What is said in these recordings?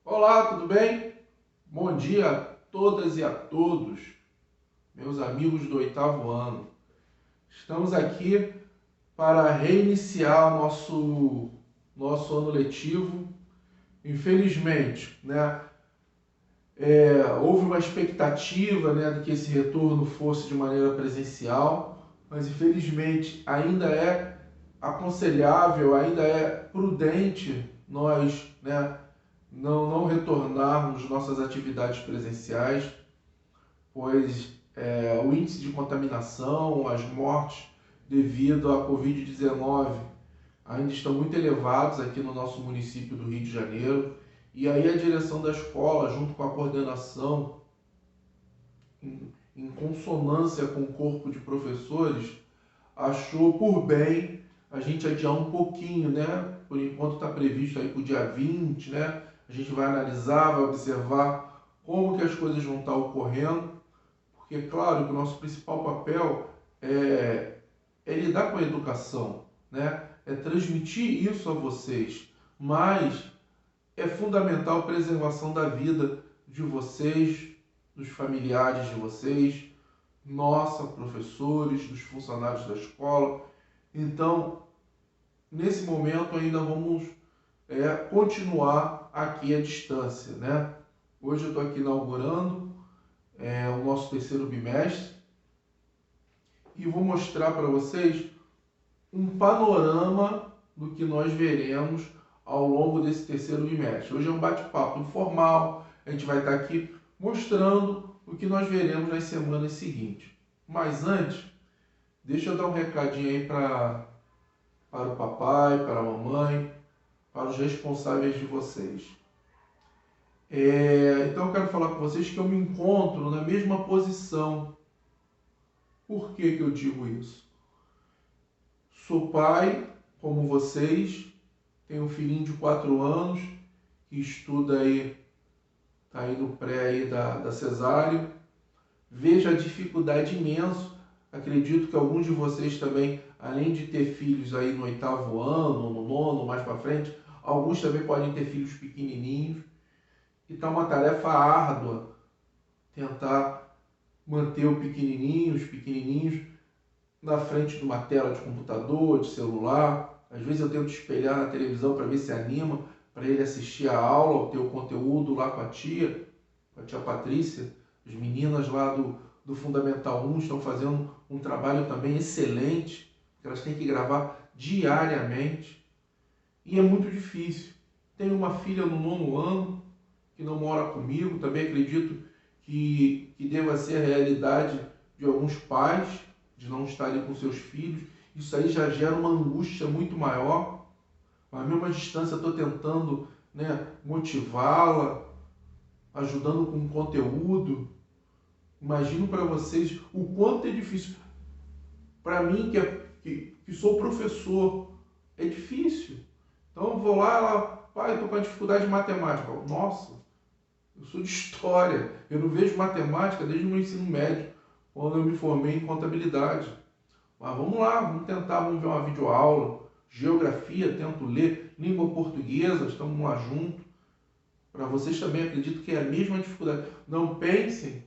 Olá, tudo bem? Bom dia a todas e a todos, meus amigos do oitavo ano. Estamos aqui para reiniciar nosso ano letivo. Infelizmente, houve uma expectativa, de que esse retorno fosse de maneira presencial, mas infelizmente ainda é aconselhável, ainda é prudente nós, não retornarmos nossas atividades presenciais, pois o índice de contaminação, as mortes devido à Covid-19 ainda estão muito elevados aqui no nosso município do Rio de Janeiro. E aí a direção da escola, junto com a coordenação, em consonância com o corpo de professores, achou por bem a gente adiar um pouquinho, Por enquanto está previsto aí para o dia 20, A gente vai analisar, vai observar como que as coisas vão estar ocorrendo, porque é claro que o nosso principal papel é lidar com a educação, É transmitir isso a vocês, mas é fundamental a preservação da vida de vocês, dos familiares de vocês, nossa, professores, dos funcionários da escola. Então, nesse momento ainda vamos continuar aqui à distância, Hoje eu estou aqui inaugurando o nosso terceiro bimestre e vou mostrar para vocês um panorama do que nós veremos ao longo desse terceiro bimestre. Hoje é um bate-papo informal, a gente vai estar aqui mostrando o que nós veremos nas semanas seguintes. Mas antes, deixa eu dar um recadinho aí para o papai, para a mamãe, para os responsáveis de vocês. Então eu quero falar com vocês que eu me encontro na mesma posição. Por que eu digo isso? Sou pai, como vocês, tenho um filhinho de 4 anos que estuda aí, está aí no pré aí da cesárea. Vejo a dificuldade imensa. Acredito que alguns de vocês também, além de ter filhos aí no oitavo ano, no nono, mais para frente, alguns também podem ter filhos pequenininhos. E está uma tarefa árdua tentar manter os pequenininhos, na frente de uma tela de computador, de celular. Às vezes eu tento espelhar na televisão para ver se anima, para ele assistir a aula, ter o conteúdo lá com a tia Patrícia. As meninas lá do Fundamental 1 estão fazendo um trabalho também excelente, que elas têm que gravar diariamente. E é muito difícil. Tenho uma filha no nono ano, que não mora comigo, também acredito que deva ser a realidade de alguns pais, de não estar ali com seus filhos. Isso aí já gera uma angústia muito maior. À mesma distância, estou tentando motivá-la, ajudando com conteúdo. Imagino para vocês o quanto é difícil. Para mim, que sou professor, é difícil. Então eu vou lá, ela, pai, estou com a dificuldade de matemática. Nossa, eu sou de história, eu não vejo matemática desde o meu ensino médio, quando eu me formei em contabilidade. Mas vamos lá, vamos tentar, vamos ver uma videoaula. Geografia, tento ler. Língua portuguesa, estamos lá junto. Para vocês também acredito que é a mesma dificuldade. Não pensem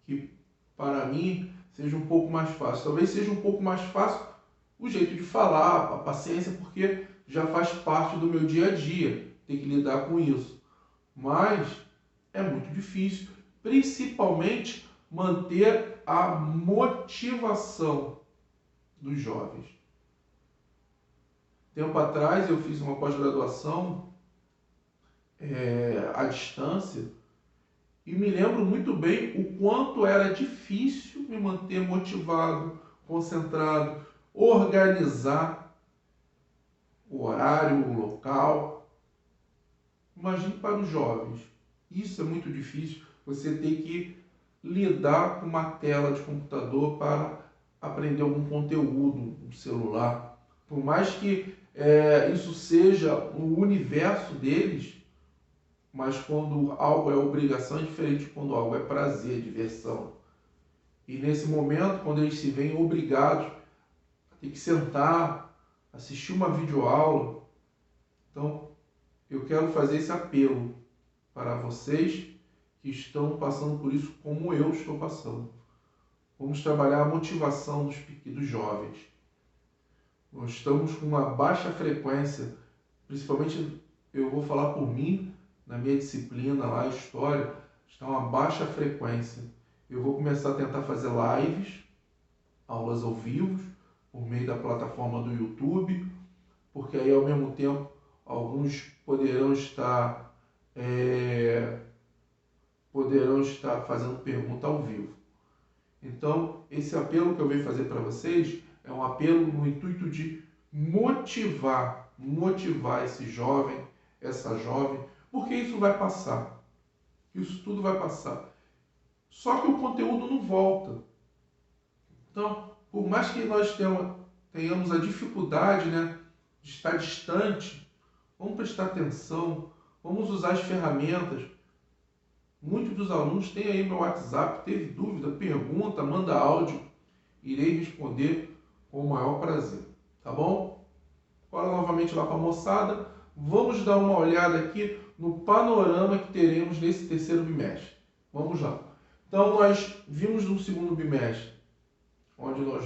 que para mim seja um pouco mais fácil. Talvez seja um pouco mais fácil o jeito de falar, a paciência, porque já faz parte do meu dia a dia, ter que lidar com isso. Mas é muito difícil, principalmente manter a motivação dos jovens. Tempo atrás eu fiz uma pós-graduação à distância e me lembro muito bem o quanto era difícil me manter motivado, concentrado, organizar o horário, o local. Imagine para os jovens. Isso é muito difícil. Você tem que lidar com uma tela de computador para aprender algum conteúdo no celular. Por mais que isso seja o universo deles, mas quando algo é obrigação é diferente de quando algo é prazer, diversão. E nesse momento, quando eles se veem obrigados a ter que sentar, assistir uma videoaula, então eu quero fazer esse apelo para vocês que estão passando por isso como eu estou passando. Vamos trabalhar a motivação dos jovens. Nós estamos com uma baixa frequência, principalmente eu vou falar por mim, na minha disciplina lá, História, está uma baixa frequência. Eu vou começar a tentar fazer lives, aulas ao vivo, por meio da plataforma do YouTube, porque aí ao mesmo tempo alguns poderão estar fazendo pergunta ao vivo. Então, esse apelo que eu venho fazer para vocês é um apelo no intuito de motivar esse jovem, essa jovem, porque isso vai passar. Isso tudo vai passar. Só que o conteúdo não volta. Então, por mais que nós tenhamos a dificuldade, né, de estar distante, vamos prestar atenção, vamos usar as ferramentas. Muitos dos alunos têm aí meu WhatsApp, teve dúvida, pergunta, manda áudio, irei responder com o maior prazer, tá bom? Bora novamente lá para a moçada, vamos dar uma olhada aqui no panorama que teremos nesse terceiro bimestre. Vamos lá. Então, nós vimos no segundo bimestre, onde nós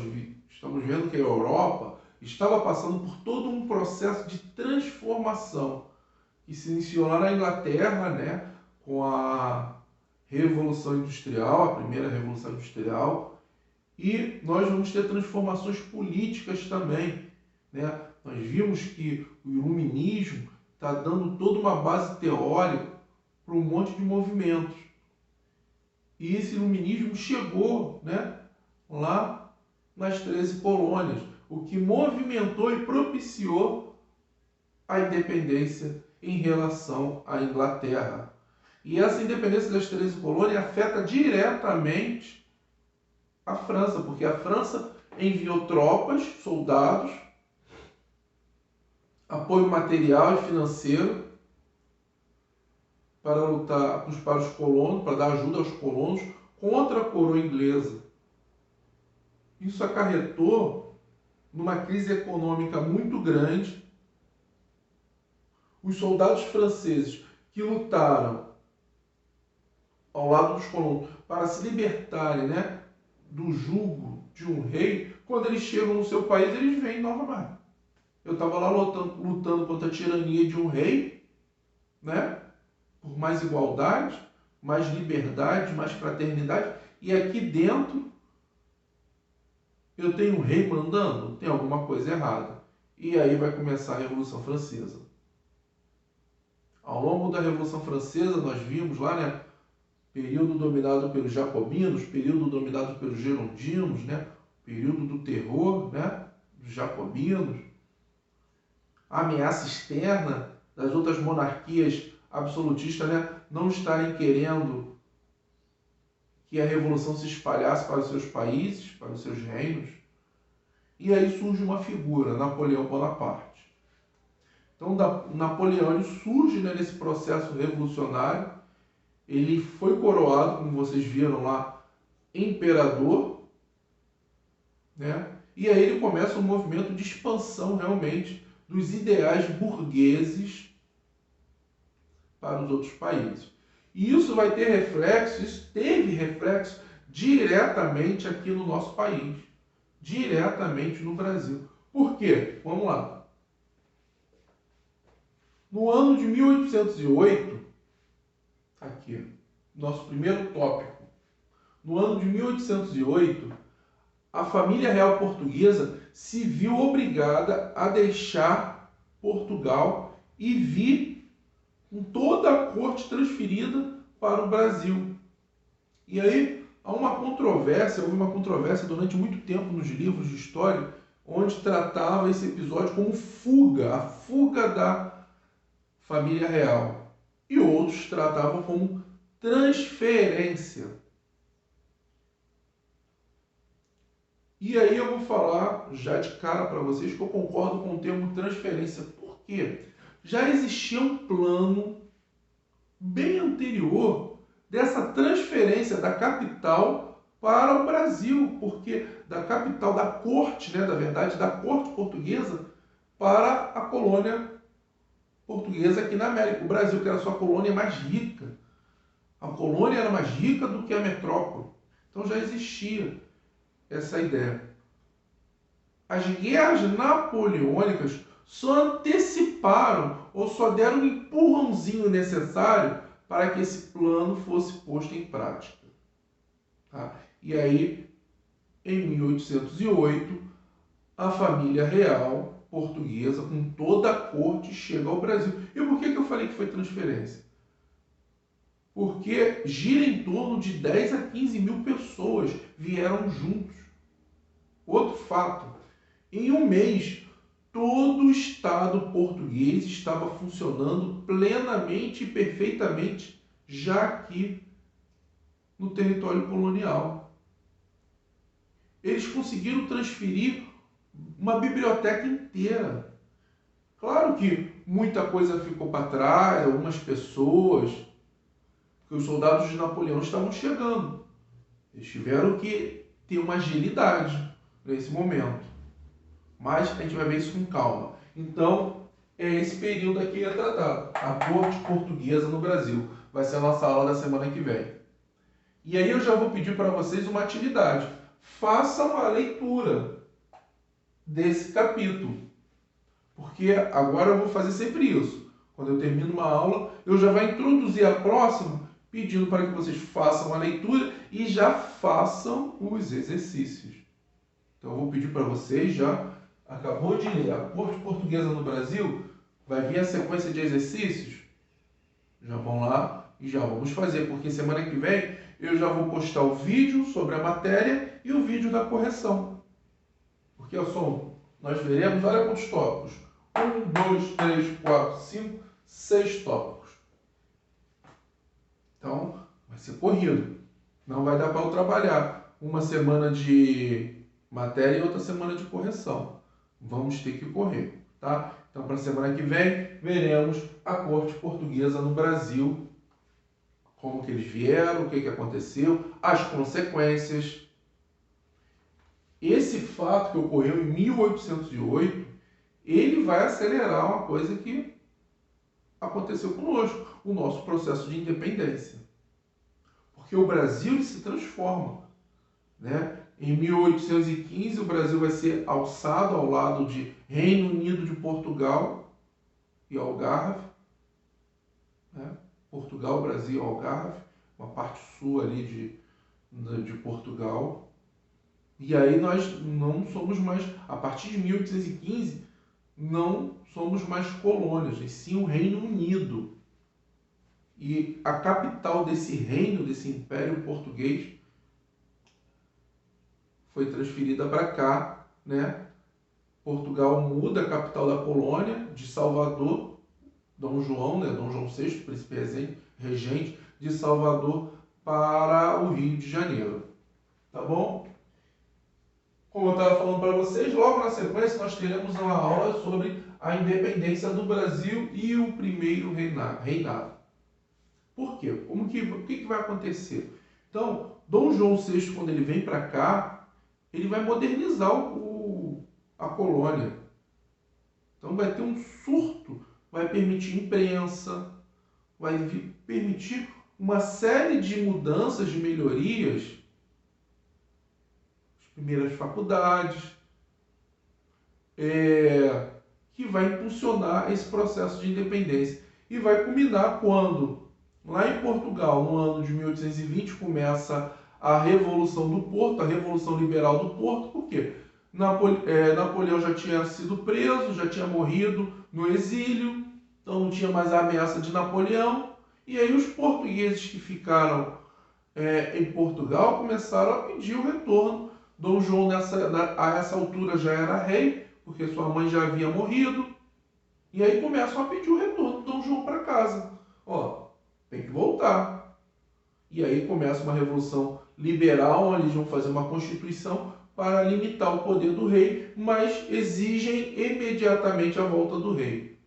estamos vendo que a Europa estava passando por todo um processo de transformação que se iniciou lá na Inglaterra, né, com a Revolução Industrial, a primeira Revolução Industrial, e nós vamos ter transformações políticas também, né? Nós vimos que o iluminismo está dando toda uma base teórica para um monte de movimentos. E esse iluminismo chegou, né, lá nas 13 colônias, o que movimentou e propiciou a independência em relação à Inglaterra. E essa independência das 13 colônias afeta diretamente a França, porque a França enviou tropas, soldados, apoio material e financeiro para lutar para os colonos, para dar ajuda aos colonos contra a coroa inglesa. Isso acarretou numa crise econômica muito grande. Os soldados franceses que lutaram ao lado dos colonos para se libertarem, né, do jugo de um rei, quando eles chegam no seu país, eles vêm novamente. Eu estava lá lutando contra a tirania de um rei, né, por mais igualdade, mais liberdade, mais fraternidade, e aqui dentro eu tenho um rei mandando, tem alguma coisa errada. E aí vai começar a Revolução Francesa. Ao longo da Revolução Francesa, nós vimos lá, né, período dominado pelos jacobinos, período dominado pelos girondinos, né, período do terror, né, dos jacobinos, a ameaça externa das outras monarquias absolutistas, né, não estarem querendo que a revolução se espalhasse para os seus países, para os seus reinos. E aí surge uma figura, Napoleão Bonaparte. Então, Napoleão surge, né, nesse processo revolucionário. Ele foi coroado, como vocês viram lá, imperador, né? E aí ele começa um movimento de expansão realmente dos ideais burgueses para os outros países. E isso vai ter reflexo, isso teve reflexo diretamente aqui no nosso país, diretamente no Brasil. Por quê? Vamos lá. No ano de 1808, aqui, nosso primeiro tópico. No ano de 1808, a família real portuguesa se viu obrigada a deixar Portugal e vir com toda a corte transferida para o Brasil. E aí houve uma controvérsia durante muito tempo nos livros de história, onde tratava esse episódio como fuga, a fuga da família real. E outros tratavam como transferência. E aí eu vou falar já de cara para vocês que eu concordo com o termo transferência. Por quê? Já existia um plano bem anterior dessa transferência da capital para o Brasil, porque da capital da corte, né, da corte portuguesa para a colônia portuguesa aqui na América. O Brasil, que era a sua colônia mais rica, a colônia era mais rica do que a metrópole. Então já existia essa ideia. As guerras napoleônicas só anteciparam ou só deram um empurrãozinho necessário para que esse plano fosse posto em prática. Tá? E aí, em 1808, a família real portuguesa, com toda a corte, chega ao Brasil. E por que eu falei que foi transferência? Porque gira em torno de 10 a 15 mil pessoas vieram juntos. Outro fato, em um mês, todo o Estado português estava funcionando plenamente e perfeitamente, já aqui no território colonial. Eles conseguiram transferir uma biblioteca inteira. Claro que muita coisa ficou para trás, algumas pessoas, porque os soldados de Napoleão estavam chegando. Eles tiveram que ter uma agilidade nesse momento. Mas a gente vai ver isso com calma. Então, é esse período aqui que é tratado. A corte portuguesa no Brasil. Vai ser a nossa aula da semana que vem. E aí eu já vou pedir para vocês uma atividade. Façam a leitura desse capítulo. Porque agora eu vou fazer sempre isso. Quando eu termino uma aula, eu já vou introduzir a próxima, pedindo para que vocês façam a leitura e já façam os exercícios. Então eu vou pedir para vocês já. Acabou de ler a corte portuguesa no Brasil, vai vir a sequência de exercícios? Já vão lá e já vamos fazer, porque semana que vem eu já vou postar o vídeo sobre a matéria e o vídeo da correção. Porque nós veremos, olha quantos tópicos. 1, 2, 3, 4, 5, 6 tópicos. Então, vai ser corrido. Não vai dar para eu trabalhar uma semana de matéria e outra semana de correção. Vamos ter que correr, tá? Então, para a semana que vem, veremos a corte portuguesa no Brasil, como que eles vieram, o que aconteceu, as consequências. Esse fato que ocorreu em 1808, ele vai acelerar uma coisa que aconteceu conosco, o nosso processo de independência. Porque o Brasil se transforma, né? Em 1815, o Brasil vai ser alçado ao lado de Reino Unido de Portugal e Algarve. Né? Portugal, Brasil, Algarve, uma parte sul ali de Portugal. E aí nós não somos mais, a partir de 1815, não somos mais colônias, e sim o Reino Unido. E a capital desse reino, desse império português, foi transferida para cá, né? Portugal muda a capital da colônia de Salvador, Dom João, né? Dom João VI, príncipe regente de Salvador, para o Rio de Janeiro. Tá bom? Como eu estava falando para vocês, logo na sequência nós teremos uma aula sobre a independência do Brasil e o primeiro reinado. Por quê? O que vai acontecer? Então, Dom João VI, quando ele vem para cá, ele vai modernizar a colônia. Então vai ter um surto, vai permitir imprensa, vai permitir uma série de mudanças, de melhorias, as primeiras faculdades, que vai impulsionar esse processo de independência. E vai culminar quando, lá em Portugal, no ano de 1820, começa a Revolução do Porto, a Revolução Liberal do Porto. Por quê? Napoleão já tinha sido preso, já tinha morrido no exílio, então não tinha mais a ameaça de Napoleão. E aí os portugueses que ficaram em Portugal começaram a pedir o retorno. Dom João, a essa altura, já era rei, porque sua mãe já havia morrido. E aí começam a pedir o retorno de Dom João para casa. Ó, tem que voltar. E aí começa uma revolução liberal, onde eles vão fazer uma constituição para limitar o poder do rei, mas exigem imediatamente a volta do rei.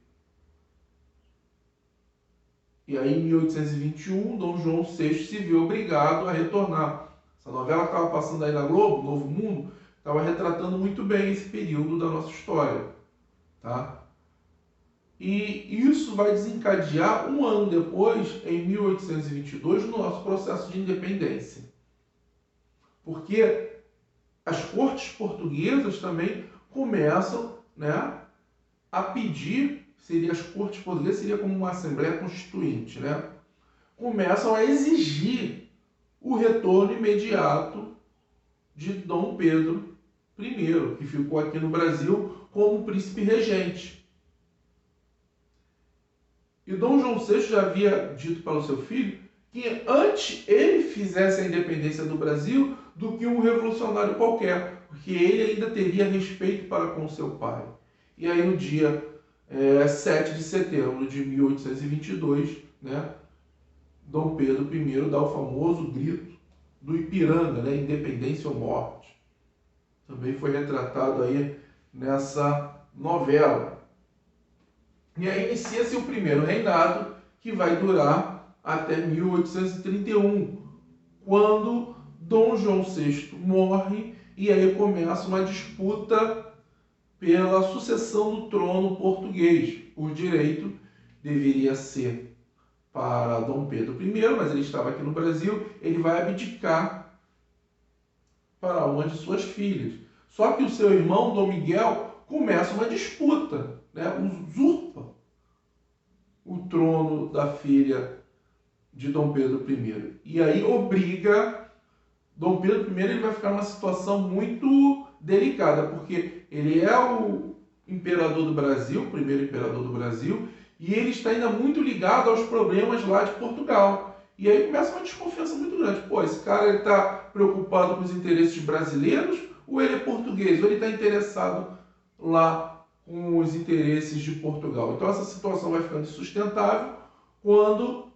E aí, em 1821, Dom João VI se viu obrigado a retornar. Essa novela que estava passando aí na Globo, Novo Mundo, estava retratando muito bem esse período da nossa história. Tá? E isso vai desencadear um ano depois, em 1822, no nosso processo de independência. Porque as cortes portuguesas também começam, né, a pedir, as cortes portuguesas seria como uma Assembleia Constituinte, né? Começam a exigir o retorno imediato de Dom Pedro I, que ficou aqui no Brasil como príncipe regente. E Dom João VI já havia dito para o seu filho que antes ele fizesse a independência do Brasil do que um revolucionário qualquer, porque ele ainda teria respeito para com seu pai. E aí no dia 7 de setembro de 1822, né, Dom Pedro I dá o famoso grito do Ipiranga, né, independência ou morte. Também foi retratado aí nessa novela. E aí inicia-se o primeiro reinado, que vai durar até 1831, quando Dom João VI morre, e aí começa uma disputa pela sucessão do trono português. Por direito, deveria ser para Dom Pedro I, mas ele estava aqui no Brasil, ele vai abdicar para uma de suas filhas. Só que o seu irmão, Dom Miguel, começa uma disputa, né? Usurpa o trono da filha de Dom Pedro I. E aí obriga Dom Pedro I, ele vai ficar numa situação muito delicada, porque ele é o imperador do Brasil, o primeiro imperador do Brasil, e ele está ainda muito ligado aos problemas lá de Portugal. E aí começa uma desconfiança muito grande. Pô, esse cara está preocupado com os interesses brasileiros, ou ele é português, ou ele está interessado lá com os interesses de Portugal. Então essa situação vai ficando insustentável quando,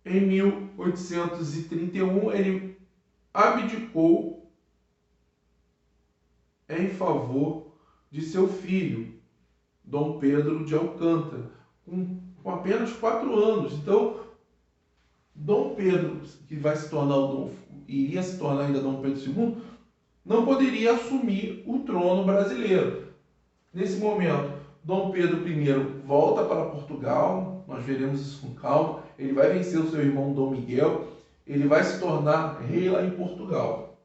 em 1831, ele abdicou em favor de seu filho, Dom Pedro de Alcântara, com apenas 4 anos. Então, Dom Pedro, que iria se tornar ainda Dom Pedro II, não poderia assumir o trono brasileiro. Nesse momento, Dom Pedro I volta para Portugal, nós veremos isso com calma, ele vai vencer o seu irmão Dom Miguel, ele vai se tornar rei lá em Portugal.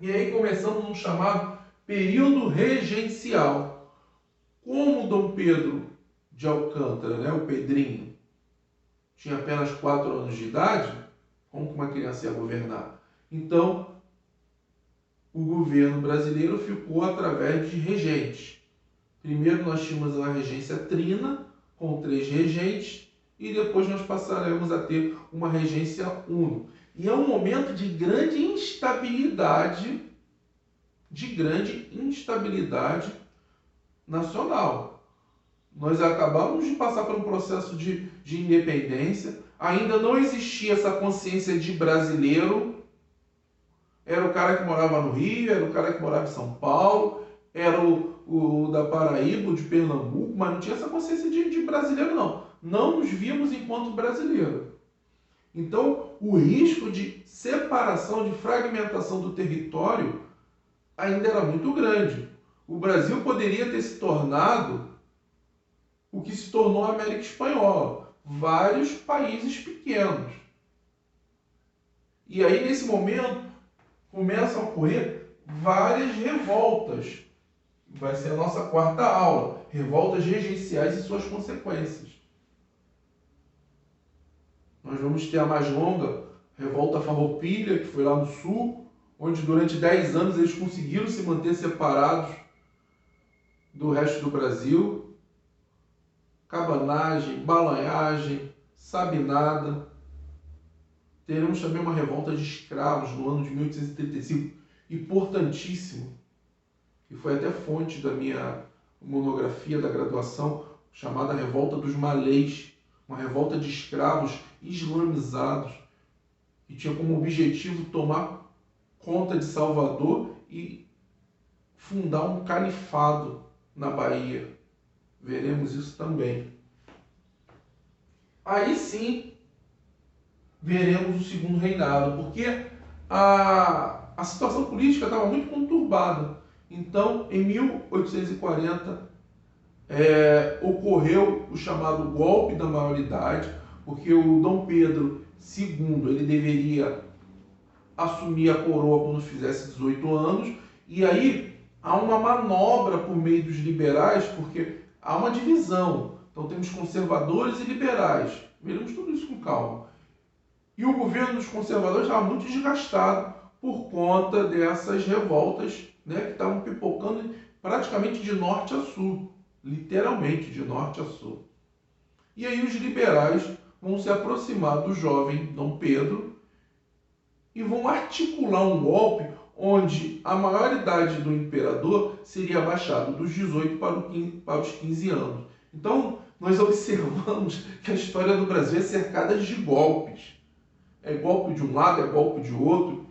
E aí começamos um chamado período regencial. Como Dom Pedro de Alcântara, né, o Pedrinho, tinha apenas 4 anos de idade, como que uma criança ia governar? Então, o governo brasileiro ficou através de regentes. Primeiro nós tínhamos a regência trina, com 3 regentes, e depois nós passaremos a ter uma regência uno. E é um momento de grande instabilidade nacional. Nós acabamos de passar por um processo de independência, ainda não existia essa consciência de brasileiro. Era o cara que morava no Rio, era o cara que morava em São Paulo, era o da Paraíba, o de Pernambuco, mas não tinha essa consciência de brasileiro, não. Não nos víamos enquanto brasileiro. Então, o risco de separação, de fragmentação do território ainda era muito grande. O Brasil poderia ter se tornado o que se tornou a América Espanhola, vários países pequenos. E aí, nesse momento, começam a ocorrer várias revoltas. Vai ser a nossa 4ª aula, revoltas regenciais e suas consequências. Nós vamos ter a mais longa, Revolta Farroupilha, que foi lá no sul, onde durante 10 anos eles conseguiram se manter separados do resto do Brasil. Cabanagem, balanhagem, sabinada. Teremos também uma revolta de escravos no ano de 1835, importantíssimo, que foi até fonte da minha monografia da graduação, chamada Revolta dos Malês, uma revolta de escravos islamizados, que tinha como objetivo tomar conta de Salvador e fundar um califado na Bahia. Veremos isso também. Aí sim, veremos o segundo reinado, porque a situação política estava muito conturbada. Então, em 1840, ocorreu o chamado golpe da maioridade, porque o Dom Pedro II ele deveria assumir a coroa quando fizesse 18 anos, e aí há uma manobra por meio dos liberais, porque há uma divisão. Então temos conservadores e liberais. Veremos tudo isso com calma. E o governo dos conservadores estava muito desgastado por conta dessas revoltas, né, que estavam pipocando praticamente de norte a sul, literalmente de norte a sul. E aí os liberais vão se aproximar do jovem Dom Pedro e vão articular um golpe onde a maioridade do imperador seria abaixada dos 18 para os 15 anos. Então, nós observamos que a história do Brasil é cercada de golpes. É golpe de um lado, é golpe de outro.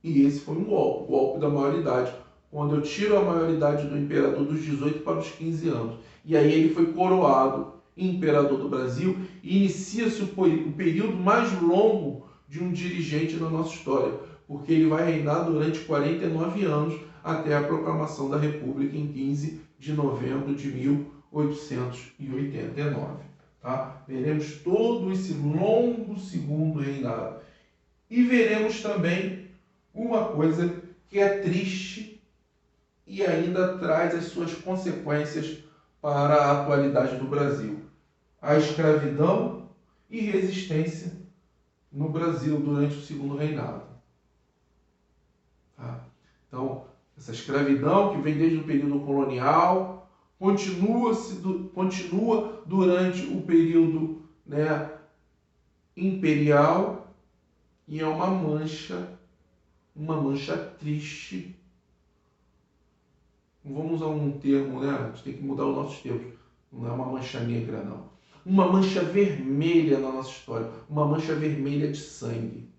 E esse foi um golpe, o golpe da maioridade, quando eu tiro a maioridade do imperador dos 18 para os 15 anos. E aí ele foi coroado imperador do Brasil e inicia-se o período mais longo de um dirigente na nossa história, porque ele vai reinar durante 49 anos até a proclamação da República em 15 de novembro de 1889. Tá? Veremos todo esse longo segundo reinado. E veremos também uma coisa que é triste e ainda traz as suas consequências para a atualidade do Brasil. A escravidão e resistência no Brasil durante o segundo reinado. Tá? Então, essa escravidão que vem desde o período colonial, continua durante o período, né, imperial, e é uma mancha triste. Vamos usar um termo, né? A gente tem que mudar os nossos termos. Não é uma mancha negra, não. Uma mancha vermelha na nossa história. Uma mancha vermelha de sangue.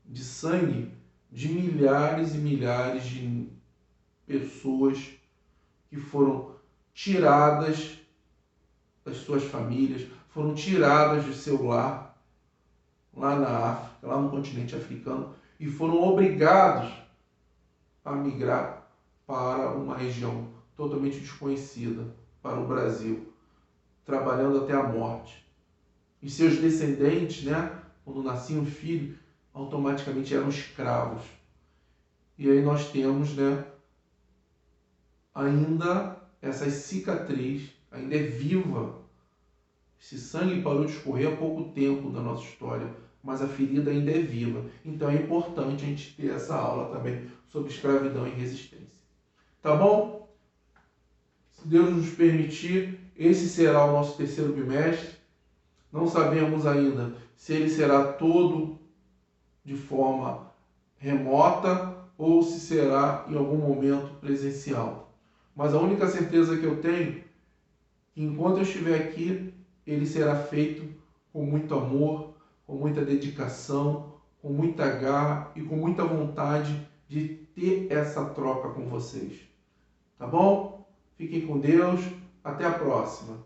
De sangue de milhares e milhares de pessoas que foram tiradas das suas famílias, foram tiradas de seu lar, lá na África, lá no continente africano, e foram obrigados a migrar para uma região totalmente desconhecida, para o Brasil, trabalhando até a morte. E seus descendentes, né, quando nascia um filho, automaticamente eram escravos. E aí nós temos, né, ainda essa cicatriz, ainda é viva. Esse sangue parou de escorrer há pouco tempo na nossa história, mas a ferida ainda é viva. Então é importante a gente ter essa aula também sobre escravidão e resistência. Tá bom? Se Deus nos permitir, esse será o nosso terceiro bimestre. Não sabemos ainda se ele será todo de forma remota ou se será em algum momento presencial. Mas a única certeza que eu tenho é que enquanto eu estiver aqui, ele será feito com muito amor, com muita dedicação, com muita garra e com muita vontade de ter essa troca com vocês. Tá bom? Fiquem com Deus. Até a próxima.